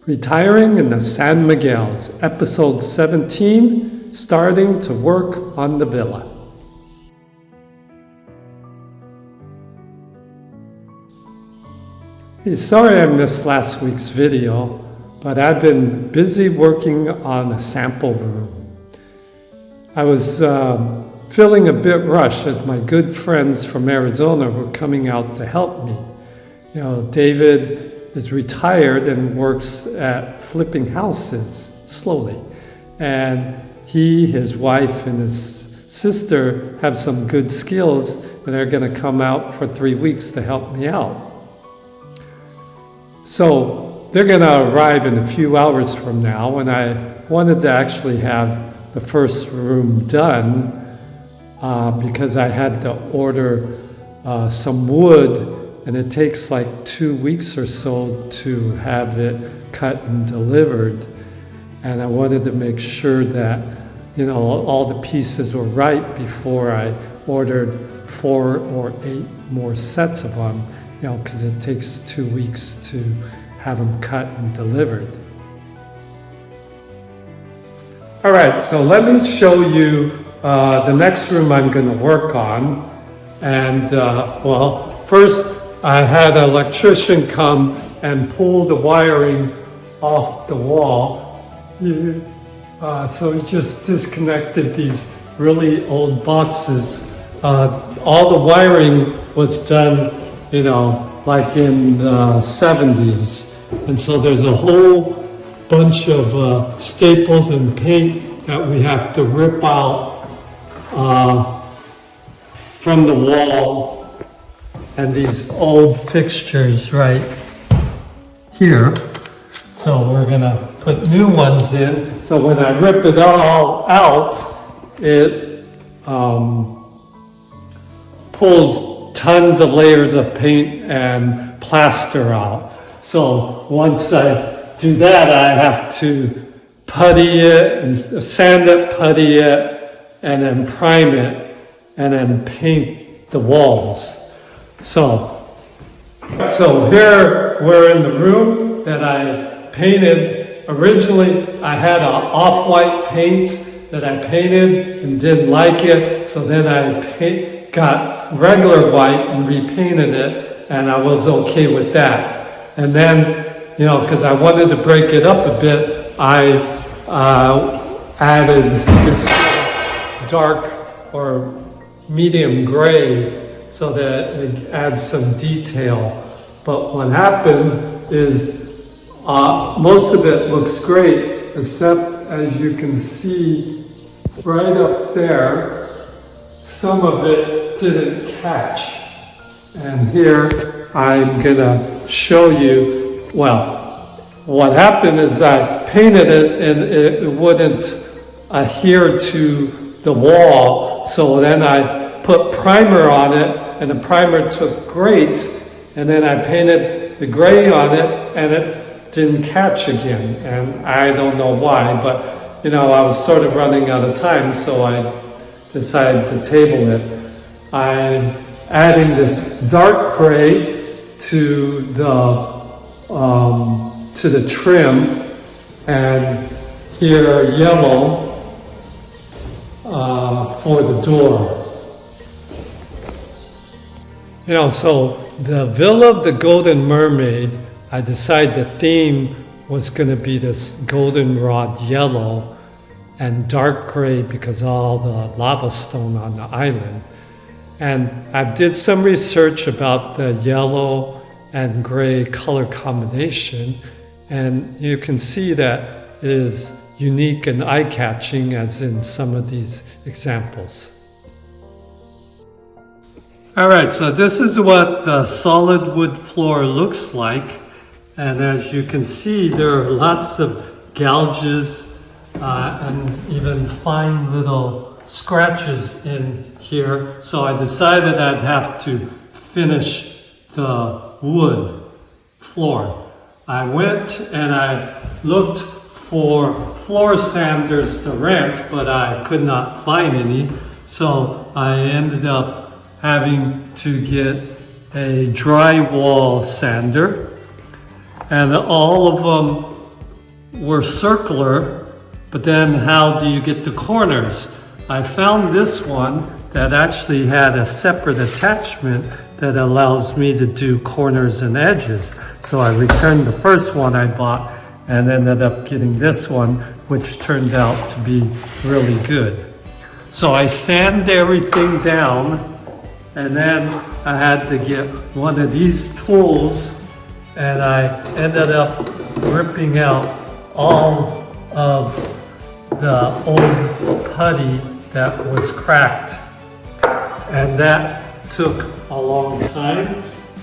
Retiring in the San Miguel's, episode 17, starting to work on the villa. Hey, sorry I missed last week's video, but I've been busy working on a sample room. I was feeling a bit rushed as my good friends from Arizona were coming out to help me. You know, David is retired and works at flipping houses slowly. And he, his wife, and his sister have some good skills, and they're going to come out for 3 weeks to help me out. So they're going to arrive in a few hours from now, and I wanted to actually have the first room done because I had to order some wood, and it takes like 2 weeks or so to have it cut and delivered. And I wanted to make sure that, you know, all the pieces were right before I ordered 4 or 8 more sets of them, you know, because it takes 2 weeks to have them cut and delivered. All right, so let me show you the next room I'm going to work on. And well, first I had an electrician come and pull the wiring off the wall. So he just disconnected these really old boxes. All the wiring was done, you know, like in the 70s. And so there's a whole bunch of staples and paint that we have to rip out from the wall, and these old fixtures right here. So we're gonna put new ones in. So when I rip it all out, it pulls tons of layers of paint and plaster out. So once I do that, I have to putty it and sand it, putty it, and then prime it, and then paint the walls. So here we're in the room that I painted. Originally, I had an off-white paint that I painted and didn't like it, so then I got regular white and repainted it, and I was okay with that. And then, you know, because I wanted to break it up a bit, I added this dark or medium gray so that it adds some detail. But what happened is most of it looks great, except as you can see right up there, some of it didn't catch. And here I'm gonna show you, well, what happened is I painted it and it wouldn't adhere to the wall. So then I put primer on it, and the primer took great, and then I painted the gray on it, and it didn't catch again. And I don't know why, but you know, I was sort of running out of time, so I decided to table it. I'm adding this dark gray to the trim, and here yellow for the door. You know, so the Villa of the Golden Mermaid, I decided the theme was going to be this goldenrod yellow and dark gray because of all the lava stone on the island. And I did some research about the yellow and gray color combination, and you can see that it is unique and eye-catching as in some of these examples. All right, so this is what the solid wood floor looks like. And as you can see, there are lots of gouges and even fine little scratches in here. So I decided I'd have to finish the wood floor. I went and I looked for floor sanders to rent, but I could not find any. So I ended up having to get a drywall sander, and all of them were circular, but then how do you get the corners? I found this one that actually had a separate attachment that allows me to do corners and edges. So I returned the first one I bought and ended up getting this one, which turned out to be really good. So I sanded everything down, and then I had to get one of these tools, and I ended up ripping out all of the old putty that was cracked. And that took a long time.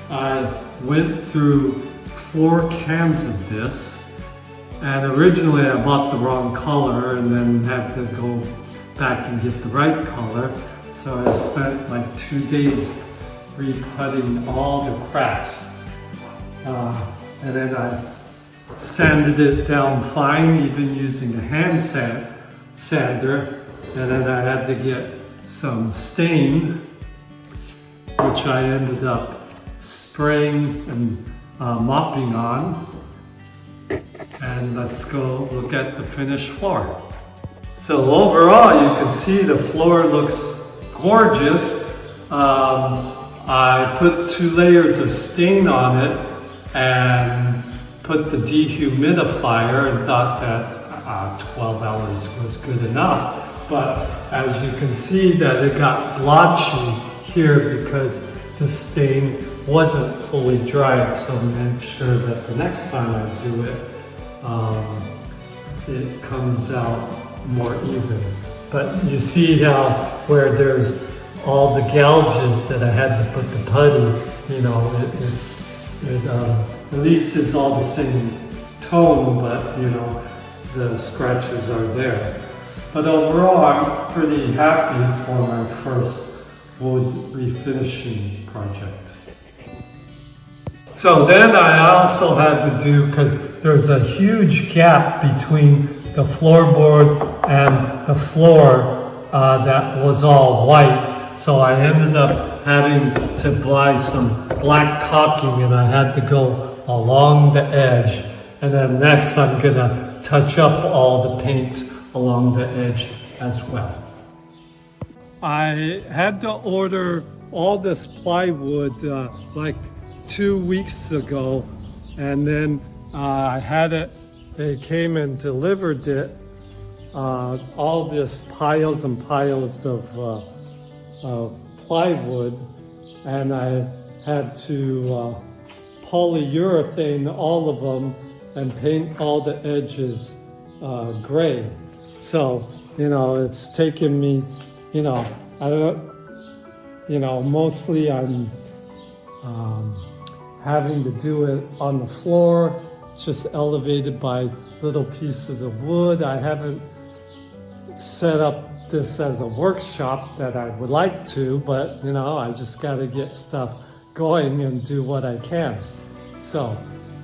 I went through 4 cans of this, and originally I bought the wrong color and then had to go back and get the right color. So I spent like 2 days re-putting all the cracks. And then I sanded it down fine, even using a hand sander. And then I had to get some stain, which I ended up spraying and mopping on. And let's go look at the finished floor. So overall, you can see the floor looks gorgeous. I put 2 layers of stain on it and put the dehumidifier and thought that 12 hours was good enough. But as you can see that it got blotchy here because the stain wasn't fully dried. So make sure that the next time I do it, it comes out more even. But you see how where there's all the gouges that I had to put the putty, you know, at least it's all the same tone, but you know, the scratches are there. But overall, I'm pretty happy for my first wood refinishing project. So then I also had to do, because there's a huge gap between the floorboard and the floor that was all white. So I ended up having to buy some black caulking, and I had to go along the edge. And then next I'm gonna touch up all the paint along the edge as well. I had to order all this plywood like 2 weeks ago, and then I had it, they came and delivered it, all this piles and piles of plywood, and I had to polyurethane all of them and paint all the edges gray. So, you know, it's taken me, you know, I don't, you know, mostly I'm having to do it on the floor. It's just elevated by little pieces of wood. I haven't set up this as a workshop that I would like to, but you know, I just got to get stuff going and do what I can. So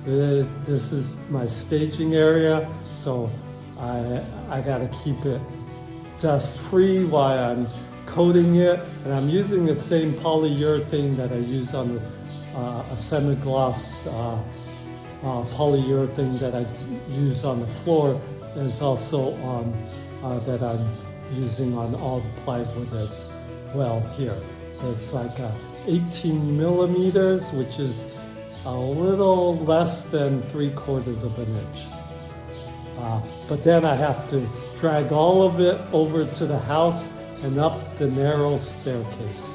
this is my staging area, so I got to keep it dust free while I'm coating it, and I'm using the same polyurethane that I use on a semi-gloss polyurethane that I use on the floor is also on that I'm using on all the plywood as well here. It's like 18 millimeters, which is a little less than 3/4 of an inch. But then I have to drag all of it over to the house and up the narrow staircase.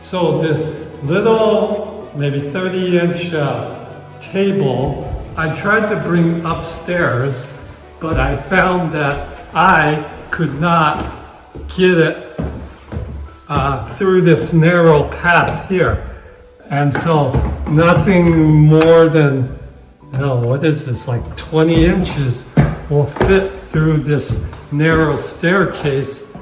So this little, maybe 30-inch table, I tried to bring upstairs, but I found that I could not get it through this narrow path here. And so nothing more than, what is this, like 20 inches will fit through this narrow staircase,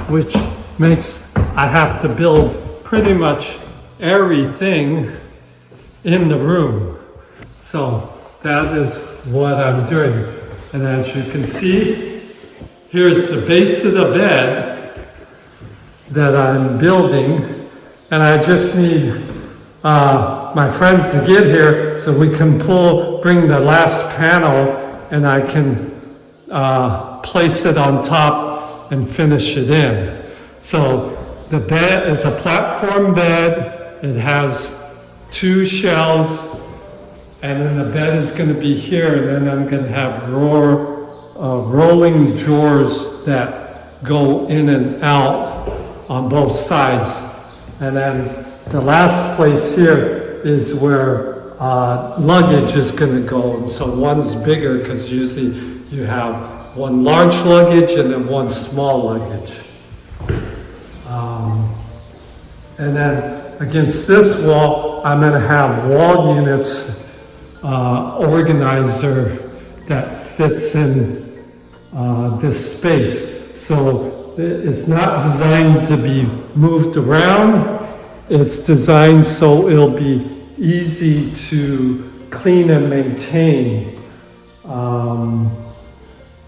which makes I have to build pretty much everything in the room. So that is what I'm doing. And as you can see, here's the base of the bed that I'm building. And I just need my friends to get here so we can bring the last panel and I can place it on top and finish it in. So the bed is a platform bed. It has 2 shelves, and then the bed is going to be here, and then I'm going to have rolling drawers that go in and out on both sides. And then the last place here is where luggage is going to go. And so one's bigger because usually you have one large luggage and then one small luggage. And then against this wall, I'm going to have wall units organizer that fits in this space. So it's not designed to be moved around. It's designed so it'll be easy to clean and maintain.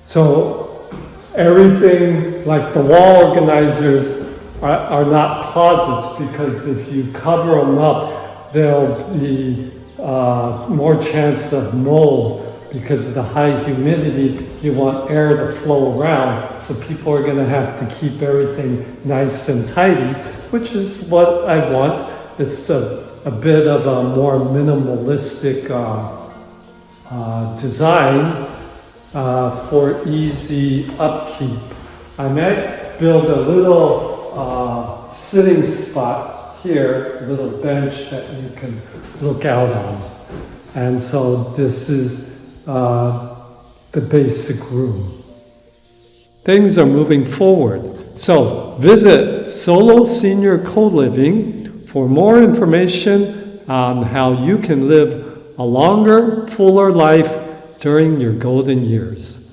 So everything, like the wall organizers, are not closets, because if you cover them up, there'll be more chance of mold. Because of the high humidity, you want air to flow around, so people are going to have to keep everything nice and tidy, which is what I want. It's a bit of a more minimalistic design for easy upkeep. I might build a little sitting spot here, a little bench that you can look out on. And so this is the basic room. Things are moving forward. So visit Solo Senior Co-Living for more information on how you can live a longer, fuller life during your golden years.